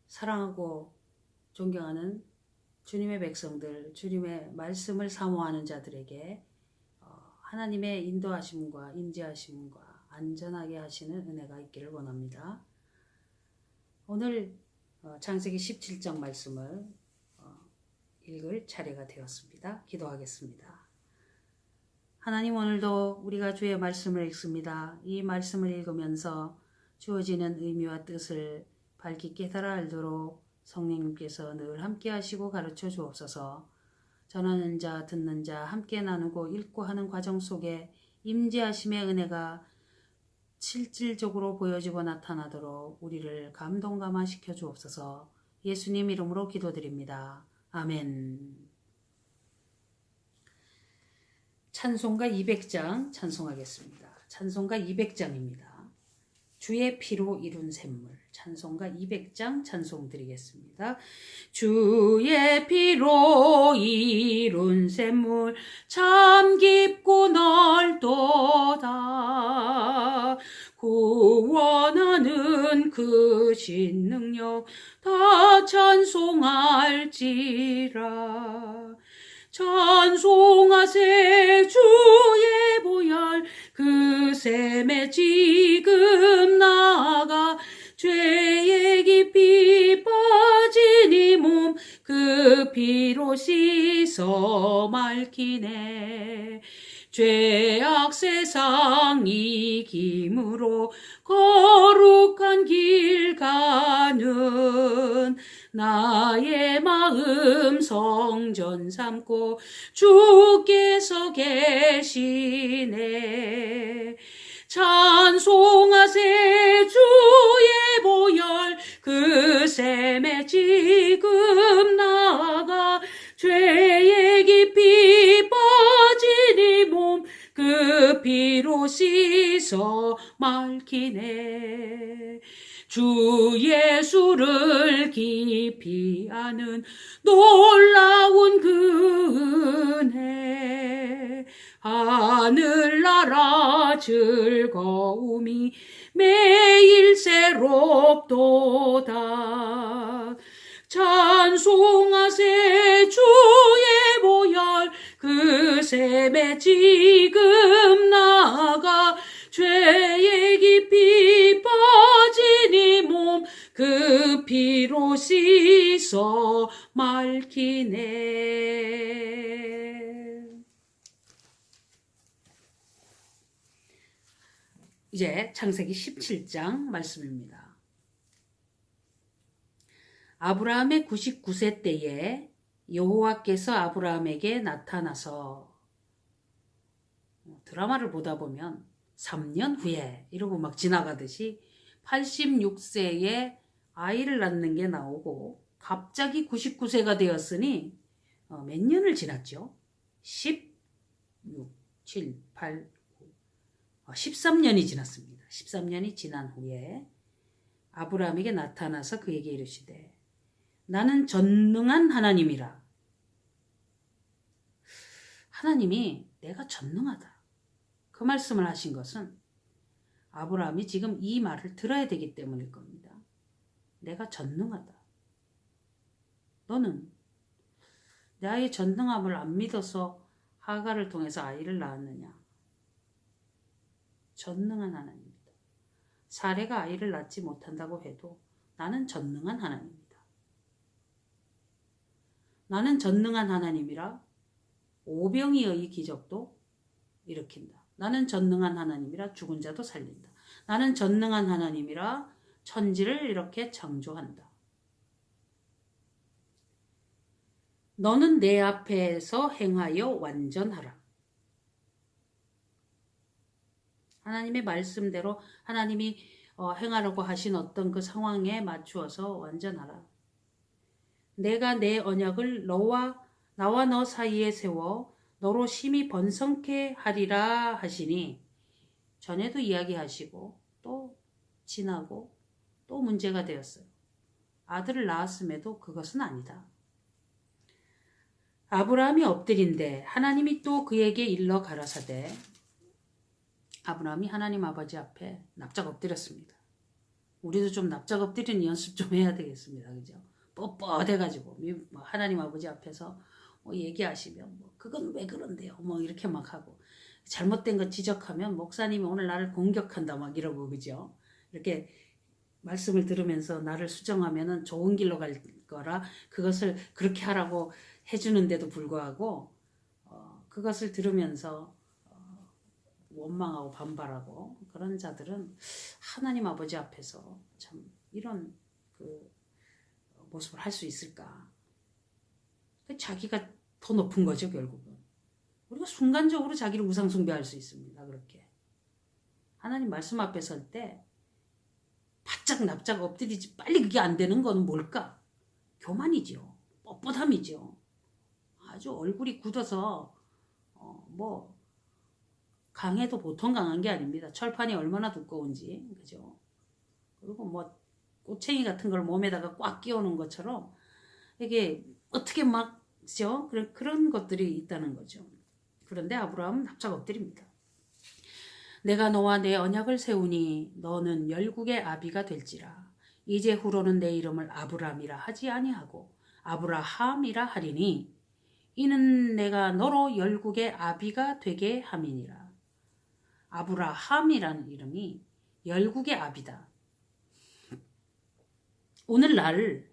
사랑하고 존경하는 주님의 백성들, 주님의 말씀을 사모하는 자들에게 하나님의 인도하심과 임재하심과 안전하게 하시는 은혜가 있기를 원합니다. 오늘 창세기 17장 말씀을 읽을 차례가 되었습니다. 기도하겠습니다. 하나님, 오늘도 우리가 주의 말씀을 읽습니다. 이 말씀을 읽으면서 주어지는 의미와 뜻을 밝히 깨달아 알도록 성령님께서 늘 함께 하시고 가르쳐 주옵소서. 전하는 자, 듣는 자, 함께 나누고 읽고 하는 과정 속에 임재하심의 은혜가 실질적으로 보여지고 나타나도록 우리를 감동감화시켜 주옵소서. 예수님 이름으로 기도드립니다. 아멘. 찬송가 200장 찬송하겠습니다. 찬송가 200장입니다. 주의 피로 이룬 샘물. 찬송가 200장 찬송 드리겠습니다. 주의 피로 이룬 샘물 참 깊고 넓도다. 구원하는 그 신능력 다 찬송할지라. 찬송하세 주의 보혈 그 샘에 지금 나아가 죄의 깊이 빠진 이 몸 그 피로 씻어 맑히네. 죄악 세상 이김으로 거룩한 길 가는 나의 마음 성전 삼고 주께서 계시네. 찬송하세 주의 보혈 그 샘에 지금 나가 죄의 깊이 빠진 이 몸 그 피로 씻어 맑히네. 주 예수를 깊이 아는 놀라운 그 은혜, 하늘나라 즐거움이 매일 새롭도다. 찬송하세 주의 보혈 그 샘에 지금 나가 죄의 깊이 빠진 이 몸 그 피로 씻어 맑히네. 이제 창세기 17장 말씀입니다. 아브라함의 99세 때에 여호와께서 아브라함에게 나타나서, 드라마를 보다 보면 3년 후에 이러고 막 지나가듯이 86세에 아이를 낳는 게 나오고 갑자기 99세가 되었으니 몇 년을 지났죠? 16, 7, 8, 9, 13년이 지났습니다. 13년이 지난 후에 아브라함에게 나타나서 그에게 이르시되 나는 전능한 하나님이라. 하나님이 내가 전능하다. 그 말씀을 하신 것은 아브라함이 지금 이 말을 들어야 되기 때문일 겁니다. 내가 전능하다. 너는 나의 전능함을 안 믿어서 하갈을 통해서 아이를 낳았느냐? 전능한 하나님이다. 사례가 아이를 낳지 못한다고 해도 나는 전능한 하나님이다. 나는 전능한 하나님이라 오병이어의 기적도 일으킨다. 나는 전능한 하나님이라 죽은 자도 살린다. 나는 전능한 하나님이라 천지를 이렇게 창조한다. 너는 내 앞에서 행하여 완전하라. 하나님의 말씀대로 하나님이 행하라고 하신 어떤 그 상황에 맞추어서 완전하라. 내가 내 언약을 나와 너 사이에 세워 너로 심히 번성케 하리라 하시니, 전에도 이야기하시고 또 지나고 또 문제가 되었어요. 아들을 낳았음에도 그것은 아니다. 아브라함이 엎드린데 하나님이 또 그에게 일러 가라사대, 아브라함이 하나님 아버지 앞에 납작 엎드렸습니다. 우리도 좀 납작 엎드리는 연습 좀 해야 되겠습니다. 그죠? 뻣뻣해가지고 뭐 하나님 아버지 앞에서 뭐 얘기하시면 뭐 그건 왜 그런데요? 뭐 이렇게 막 하고 잘못된 거 지적하면 목사님이 오늘 나를 공격한다 막 이러고 그죠? 이렇게 말씀을 들으면서 나를 수정하면은 좋은 길로 갈 거라 그것을 그렇게 하라고 해주는데도 불구하고 그것을 들으면서 원망하고 반발하고 그런 자들은 하나님 아버지 앞에서 참 이런 그 모습을 할 수 있을까? 자기가 더 높은 거죠 결국은. 우리가 순간적으로 자기를 우상 숭배할 수 있습니다. 그렇게 하나님 말씀 앞에 설 때 바짝 납작 엎드리지 빨리 그게 안 되는 건 뭘까? 교만이죠. 뻣뻣함이죠. 아주 얼굴이 굳어서 뭐 강해도 보통 강한 게 아닙니다. 철판이 얼마나 두꺼운지 그죠? 그리고 뭐 꼬챙이 같은 걸 몸에다가 꽉 끼우는 것처럼 이게 어떻게 막죠? 그런 것들이 있다는 거죠. 그런데 아브라함은 납작 엎드립니다. 내가 너와 내 언약을 세우니 너는 열국의 아비가 될지라. 이제 후로는 내 이름을 아브람이라 하지 아니하고 아브라함이라 하리니 이는 내가 너로 열국의 아비가 되게 함이니라. 아브라함이라는 이름이 열국의 아비다. 오늘날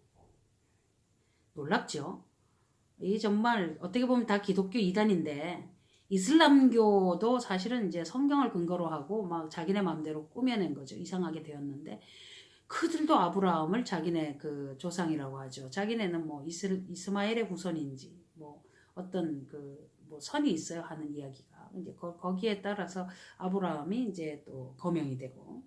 놀랍죠? 이 정말 어떻게 보면 다 기독교 이단인데 이슬람교도 사실은 이제 성경을 근거로 하고 막 자기네 마음대로 꾸며낸 거죠. 이상하게 되었는데 그들도 아브라함을 자기네 그 조상이라고 하죠. 자기네는 뭐 이스마엘의 후손인지 뭐 어떤 그 뭐 선이 있어요 하는 이야기가 이제 거기에 따라서 아브라함이 이제 또 거명이 되고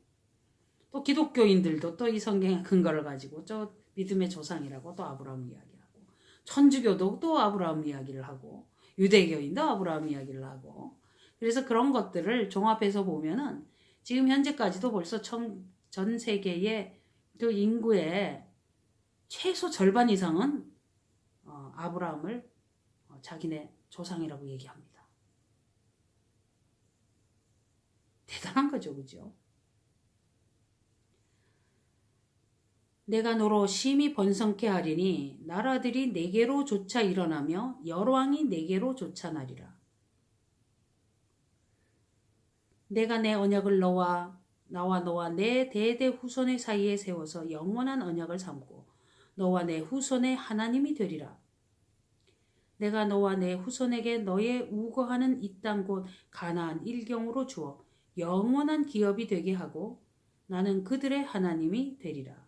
또 기독교인들도 또 이 성경의 근거를 가지고 저 믿음의 조상이라고 또 아브라함 이야기하고 천주교도 또 아브라함 이야기를 하고 유대교인도 아브라함 이야기를 하고 그래서 그런 것들을 종합해서 보면은 지금 현재까지도 벌써 전 세계의 그 인구의 최소 절반 이상은 아브라함을 자기네 조상이라고 얘기합니다. 대단한 거죠, 그죠? 내가 너로 심히 번성케 하리니 나라들이 내게로 조차 일어나며 열왕이 내게로 조차 나리라. 내가 내 언약을 나와 너와 내 대대 후손의 사이에 세워서 영원한 언약을 삼고 너와 내 후손의 하나님이 되리라. 내가 너와 내 후손에게 너의 우거하는 이 땅 곧 가나안 일경으로 주어 영원한 기업이 되게 하고 나는 그들의 하나님이 되리라.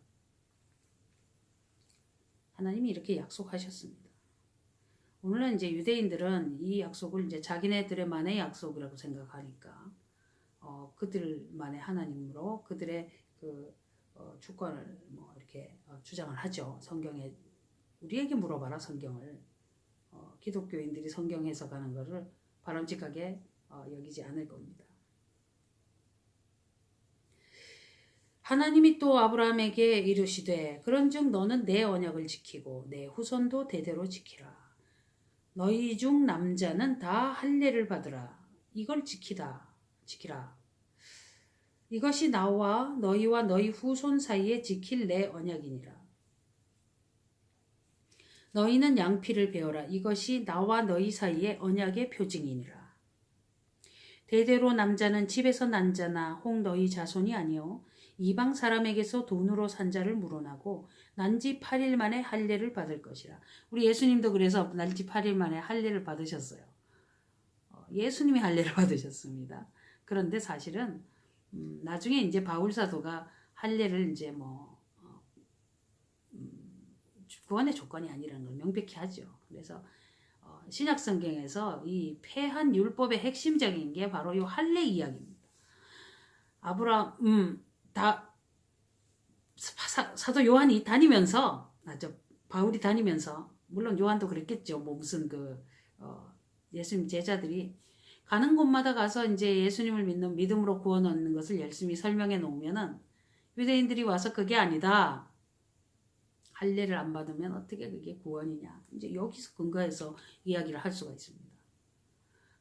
하나님이 이렇게 약속하셨습니다. 오늘은 이제 유대인들은 이 약속을 이제 자기네들만의 약속이라고 생각하니까 그들만의 하나님으로 그들의 그 주권을 뭐 이렇게 주장을 하죠. 성경에 우리에게 물어봐라 성경을 기독교인들이 성경 해석하는 것을 바람직하게 여기지 않을 겁니다. 하나님이 또 아브라함에게 이르시되 그런즉 너는 내 언약을 지키고 내 후손도 대대로 지키라. 너희 중 남자는 다 할례를 받으라. 이걸 지키라. 이것이 나와 너희와 너희 후손 사이에 지킬 내 언약이니라. 너희는 양피를 베어라. 이것이 나와 너희 사이의 언약의 표징이니라. 대대로 남자는 집에서 난 자나 혹 너희 자손이 아니요 이방 사람에게서 돈으로 산 자를 물어나고 난지 8일 만에 할례를 받을 것이라. 우리 예수님도 그래서 난지 8일 만에 할례를 받으셨어요. 예수님이 할례를 받으셨습니다. 그런데 사실은 나중에 이제 바울 사도가 할례를 이제 구원의 조건이 아니라는 걸 명백히 하죠. 그래서 신약 성경에서 이 폐한 율법의 핵심적인 게 바로 이 할례 이야기입니다. 아브라함 사도 요한이 다니면서 바울이 다니면서 물론 요한도 그랬겠죠. 뭐 무슨 예수님 제자들이 가는 곳마다 가서 이제 예수님을 믿는 믿음으로 구원 얻는 것을 열심히 설명해 놓으면은 유대인들이 와서 그게 아니다. 할례를 안 받으면 어떻게 그게 구원이냐. 이제 여기서 근거해서 이야기를 할 수가 있습니다.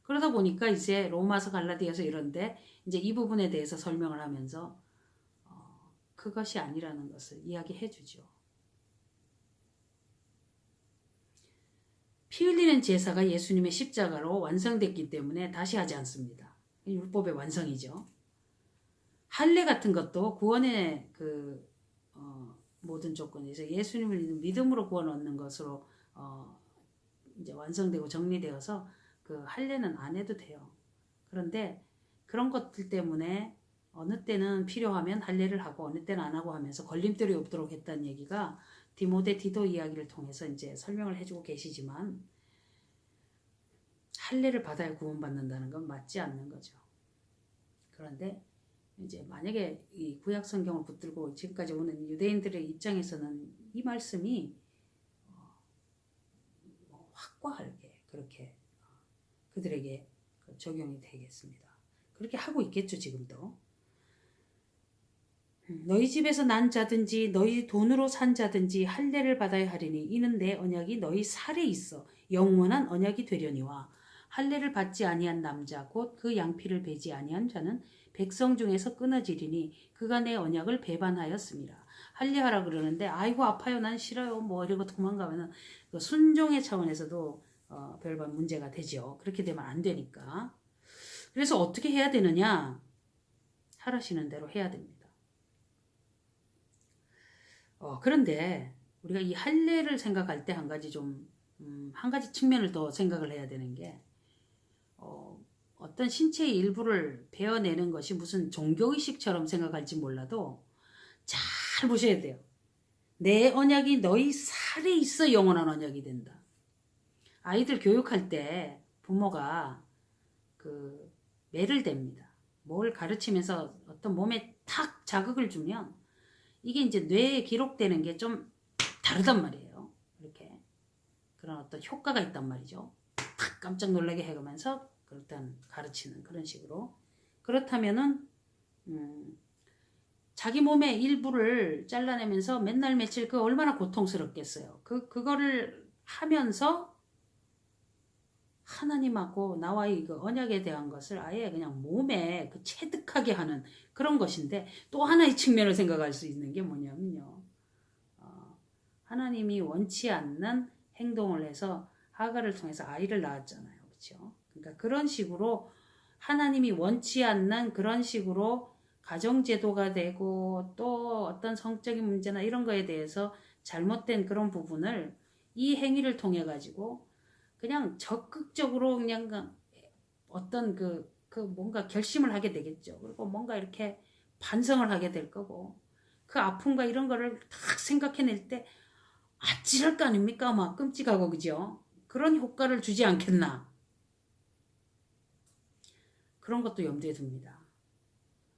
그러다 보니까 이제 로마서 갈라디아서 이런데 이제 이 부분에 대해서 설명을 하면서 그것이 아니라는 것을 이야기해 주죠. 피 흘리는 제사가 예수님의 십자가로 완성됐기 때문에 다시 하지 않습니다. 율법의 완성이죠. 할례 같은 것도 구원의 모든 조건에서 예수님을 믿음으로 구원 얻는 것으로 이제 완성되고 정리되어서 그 할례는 안 해도 돼요. 그런데 그런 것들 때문에 어느 때는 필요하면 할례를 하고 어느 때는 안 하고 하면서 걸림돌이 없도록 했다는 얘기가 디모데 디도 이야기를 통해서 이제 설명을 해주고 계시지만 할례를 받아야 구원받는다는 건 맞지 않는 거죠. 그런데 이제 만약에 이 구약 성경을 붙들고 지금까지 오는 유대인들의 입장에서는 이 말씀이 확고하게 그렇게 그들에게 적용이 되겠습니다. 그렇게 하고 있겠죠, 지금도. 너희 집에서 난 자든지 너희 돈으로 산 자든지 할례를 받아야 하리니 이는 내 언약이 너희 살에 있어 영원한 언약이 되려니와 할례를 받지 아니한 남자 곧 그 양피를 베지 아니한 자는 백성 중에서 끊어지리니 그가 내 언약을 배반하였습니다. 할례하라 그러는데 아이고 아파요 난 싫어요 뭐 이러고 도망가면은 그 순종의 차원에서도 별반 문제가 되죠. 그렇게 되면 안 되니까. 그래서 어떻게 해야 되느냐? 하라시는 대로 해야 됩니다. 그런데 우리가 이 할례를 생각할 때 한 가지 한 가지 측면을 더 생각을 해야 되는 게 어떤 신체의 일부를 베어내는 것이 무슨 종교의식처럼 생각할지 몰라도 잘 보셔야 돼요. 내 언약이 너희 살에 있어 영원한 언약이 된다. 아이들 교육할 때 부모가 그 매를 댑니다. 뭘 가르치면서 어떤 몸에 탁 자극을 주면 이게 이제 뇌에 기록되는 게 좀 다르단 말이에요. 이렇게 그런 어떤 효과가 있단 말이죠. 탁 깜짝 놀라게 해가면서 일단 가르치는 그런 식으로. 그렇다면은 자기 몸의 일부를 잘라내면서 맨날 며칠 그 얼마나 고통스럽겠어요. 그거를 하면서 하나님하고 나와의 그 언약에 대한 것을 아예 그냥 몸에 체득하게 하는 그런 것인데 또 하나의 측면을 생각할 수 있는 게 뭐냐면요. 하나님이 원치 않는 행동을 해서 하가를 통해서 아이를 낳았잖아요. 그렇죠? 그러니까 그런 식으로 하나님이 원치 않는 그런 식으로 가정제도가 되고 또 어떤 성적인 문제나 이런 거에 대해서 잘못된 그런 부분을 이 행위를 통해 가지고 그냥 적극적으로 그냥 어떤 뭔가 결심을 하게 되겠죠. 그리고 뭔가 이렇게 반성을 하게 될 거고 그 아픔과 이런 거를 딱 생각해낼 때 아찔할 거 아닙니까? 막 끔찍하고 그죠? 그런 효과를 주지 않겠나? 그런 것도 염두에 둡니다.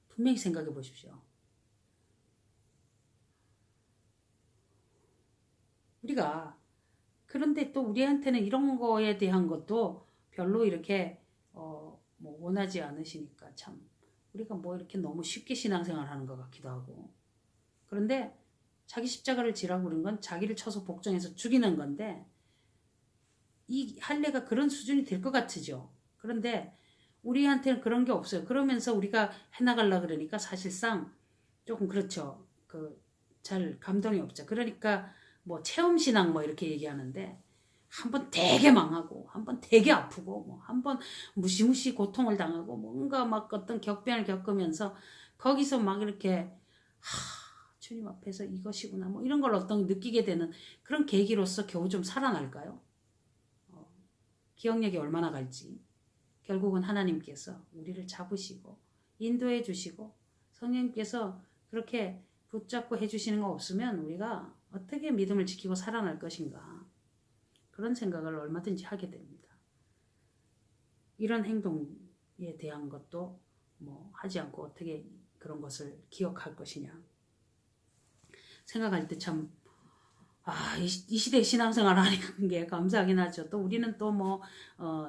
분명히 생각해 보십시오. 우리가 그런데 또 우리한테는 이런 거에 대한 것도 별로 이렇게 뭐 원하지 않으시니까 참 우리가 뭐 이렇게 너무 쉽게 신앙생활 하는 것 같기도 하고. 그런데 자기 십자가를 지라고 그런 건 자기를 쳐서 복종해서 죽이는 건데 이 할례가 그런 수준이 될 것 같으죠. 그런데 우리한테는 그런 게 없어요. 그러면서 우리가 해나가려고 그러니까 사실상 조금 그렇죠. 잘 감동이 없죠. 그러니까 뭐 체험신앙 뭐 이렇게 얘기하는데 한번 되게 망하고 한번 되게 아프고 뭐 한번 무시무시 고통을 당하고 뭔가 막 어떤 격변을 겪으면서 거기서 막 이렇게 주님 앞에서 이것이구나 뭐 이런 걸 어떤 느끼게 되는 그런 계기로서 겨우 좀 살아날까요? 기억력이 얼마나 갈지. 결국은 하나님께서 우리를 잡으시고 인도해 주시고 성령께서 그렇게 붙잡고 해주시는 거 없으면 우리가 어떻게 믿음을 지키고 살아날 것인가 그런 생각을 얼마든지 하게 됩니다. 이런 행동에 대한 것도 뭐 하지 않고 어떻게 그런 것을 기억할 것이냐 생각할 때 참 이 시대에 신앙생활 하는 게 감사하긴 하죠. 또 우리는 또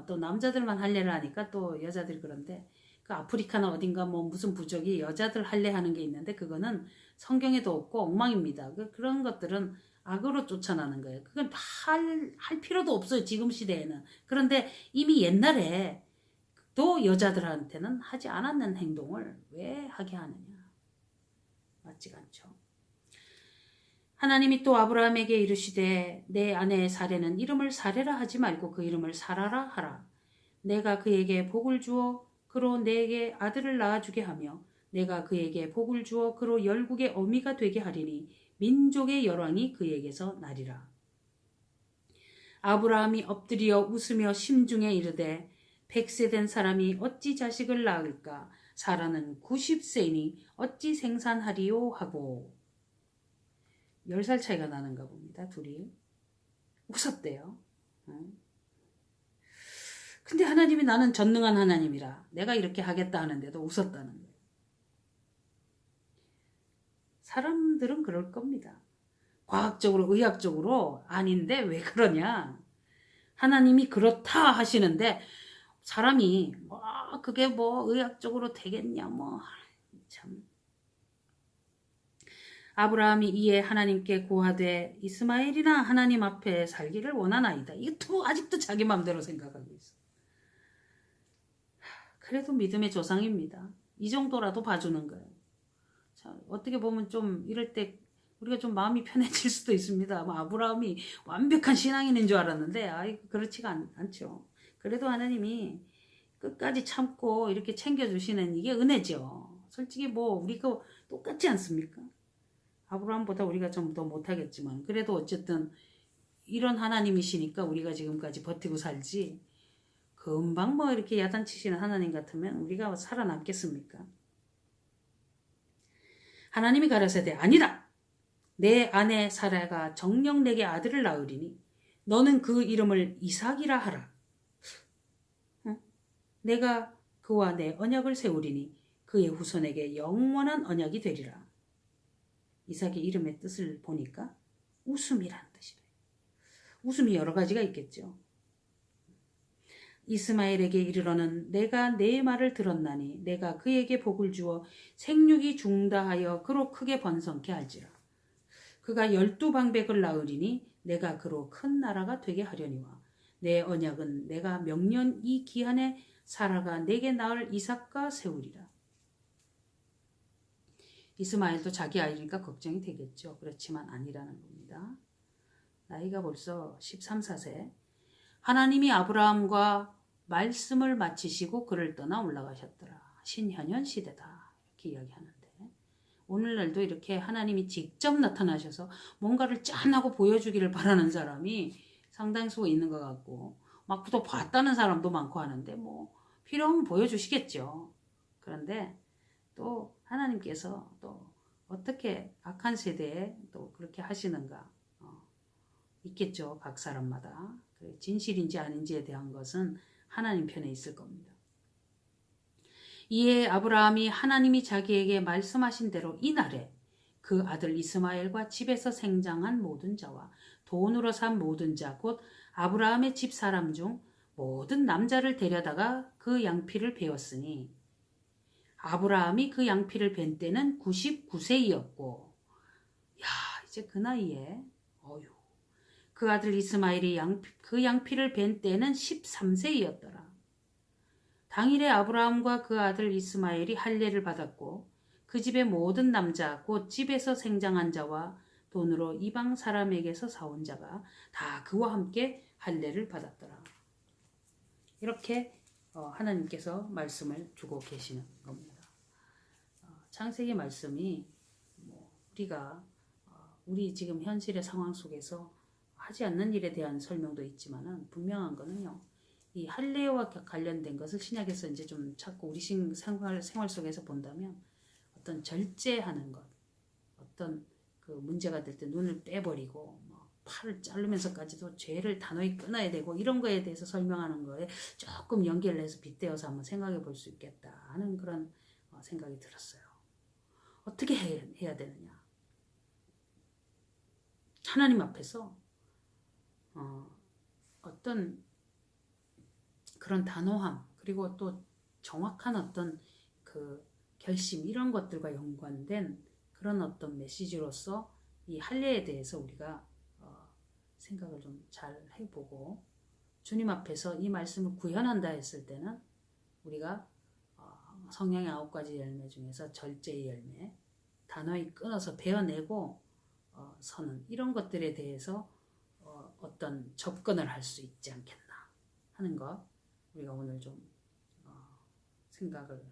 또 남자들만 할례를 하니까 또 여자들이 그런데 그 아프리카나 어딘가 뭐 무슨 부족이 여자들 할례하는 게 있는데 그거는 성경에도 없고 엉망입니다. 그런 것들은 악으로 쫓아나는 거예요. 그건 할 필요도 없어요. 지금 시대에는. 그런데 이미 옛날에 또 여자들한테는 하지 않았는 행동을 왜 하게 하느냐. 맞지가 않죠. 하나님이 또 아브라함에게 이르시되 내 아내 사레는 이름을 사레라 하지 말고 그 이름을 사라라 하라. 내가 그에게 복을 주어 그로 내게 아들을 낳아주게 하며 내가 그에게 복을 주어 그로 열국의 어미가 되게 하리니 민족의 열왕이 그에게서 나리라. 아브라함이 엎드려 웃으며 심중에 이르되 100세 된 사람이 어찌 자식을 낳을까? 사라는 90세이니 어찌 생산하리요 하고 10살 차이가 나는가 봅니다. 둘이 웃었대요. 근데 하나님이 나는 전능한 하나님이라 내가 이렇게 하겠다 하는데도 웃었다는 거예요. 사람들은 그럴 겁니다. 과학적으로 의학적으로 아닌데 왜 그러냐. 하나님이 그렇다 하시는데 사람이 그게 뭐 의학적으로 되겠냐 뭐 참. 아브라함이 이에 하나님께 고하되 이스마엘이나 하나님 앞에 살기를 원하나이다. 이것도 아직도 자기 마음대로 생각하고 있어. 그래도 믿음의 조상입니다. 이 정도라도 봐주는 거예요. 자, 어떻게 보면 좀 이럴 때 우리가 좀 마음이 편해질 수도 있습니다. 아브라함이 완벽한 신앙인인 줄 알았는데 그렇지가 않죠. 그래도 하나님이 끝까지 참고 이렇게 챙겨주시는 이게 은혜죠. 솔직히 뭐 우리가 똑같지 않습니까? 아브라함보다 우리가 좀 더 못하겠지만 그래도 어쨌든 이런 하나님이시니까 우리가 지금까지 버티고 살지 금방 뭐 이렇게 야단치시는 하나님 같으면 우리가 살아남겠습니까? 하나님이 가라사대 아니라 내 아내 사라가 정녕 내게 아들을 낳으리니 너는 그 이름을 이삭이라 하라. 내가 그와 내 언약을 세우리니 그의 후손에게 영원한 언약이 되리라. 이삭의 이름의 뜻을 보니까 웃음이란 뜻이래요. 웃음이 여러 가지가 있겠죠. 이스마엘에게 이르러는 내가 내 말을 들었나니 내가 그에게 복을 주어 생육이 중다하여 그로 크게 번성케 할지라. 그가 12방백을 낳으리니 내가 그로 큰 나라가 되게 하려니와 내 언약은 내가 명년 이 기한에 사라가 내게 낳을 이삭과 세우리라. 이스마엘도 자기 아이니까 걱정이 되겠죠. 그렇지만 아니라는 겁니다. 나이가 벌써 13, 14세. 하나님이 아브라함과 말씀을 마치시고 그를 떠나 올라가셨더라. 신현현 시대다. 이렇게 이야기하는데 오늘날도 이렇게 하나님이 직접 나타나셔서 뭔가를 짠하고 보여주기를 바라는 사람이 상당수 있는 것 같고 막 또 봤다는 사람도 많고 하는데 뭐 필요하면 보여주시겠죠. 그런데 또 하나님께서 또 어떻게 악한 세대에 또 그렇게 하시는가 있겠죠. 각 사람마다. 진실인지 아닌지에 대한 것은 하나님 편에 있을 겁니다. 이에 아브라함이 하나님이 자기에게 말씀하신 대로 이날에 그 아들 이스마엘과 집에서 생장한 모든 자와 돈으로 산 모든 자 곧 아브라함의 집 사람 중 모든 남자를 데려다가 그 양피를 베었으니 아브라함이 그 양피를 벤 때는 99세이었고 야 이제 그 나이에 그 아들 이스마엘이 그 양피를 벤 때는 13세이었더라. 당일에 아브라함과 그 아들 이스마엘이 할례를 받았고 그 집의 모든 남자 곧 집에서 생장한 자와 돈으로 이방 사람에게서 사온 자가 다 그와 함께 할례를 받았더라. 이렇게 하나님께서 말씀을 주고 계시는 겁니다. 창세기 말씀이 우리가 우리 지금 현실의 상황 속에서 하지 않는 일에 대한 설명도 있지만은 분명한 거는요. 이 할례와 관련된 것을 신약에서 이제 좀 찾고 우리 생활 속에서 본다면 어떤 절제하는 것, 어떤 그 문제가 될 때 눈을 빼버리고 팔을 자르면서까지도 죄를 단호히 끊어야 되고 이런 거에 대해서 설명하는 거에 조금 연결을 해서 빗대어서 한번 생각해 볼 수 있겠다 하는 그런 생각이 들었어요. 어떻게 해야 되느냐? 하나님 앞에서 어떤 그런 단호함 그리고 또 정확한 어떤 그 결심 이런 것들과 연관된 그런 어떤 메시지로서 이 할례에 대해서 우리가 생각을 좀 잘 해보고 주님 앞에서 이 말씀을 구현한다 했을 때는 우리가 성령의 9가지 열매 중에서 절제의 열매 단호히 끊어서 베어내고 서는 이런 것들에 대해서 어떤 접근을 할 수 있지 않겠나 하는 것 우리가 오늘 좀 생각을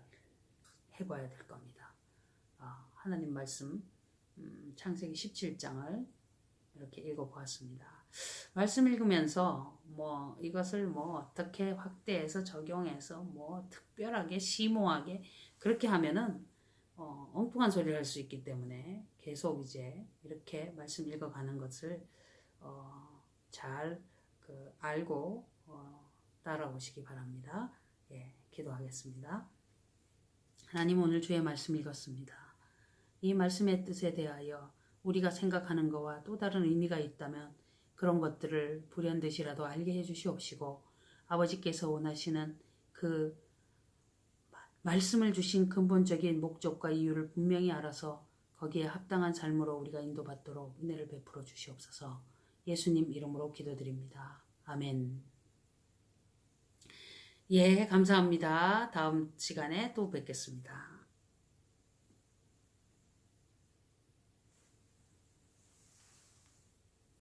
해봐야 될 겁니다. 하나님 말씀 창세기 17장을 이렇게 읽어보았습니다. 말씀 읽으면서 뭐 이것을 뭐 어떻게 확대해서 적용해서 뭐 특별하게 심오하게 그렇게 하면은 엉뚱한 소리를 할 수 있기 때문에 계속 이제 이렇게 말씀 읽어가는 것을 잘 알고 따라오시기 바랍니다. 예, 기도하겠습니다. 하나님 오늘 주의 말씀 읽었습니다. 이 말씀의 뜻에 대하여 우리가 생각하는 것과 또 다른 의미가 있다면 그런 것들을 불현듯이라도 알게 해주시옵시고 아버지께서 원하시는 그 말씀을 주신 근본적인 목적과 이유를 분명히 알아서 거기에 합당한 삶으로 우리가 인도받도록 은혜를 베풀어 주시옵소서. 예수님 이름으로 기도드립니다. 아멘. 예, 감사합니다. 다음 시간에 또 뵙겠습니다.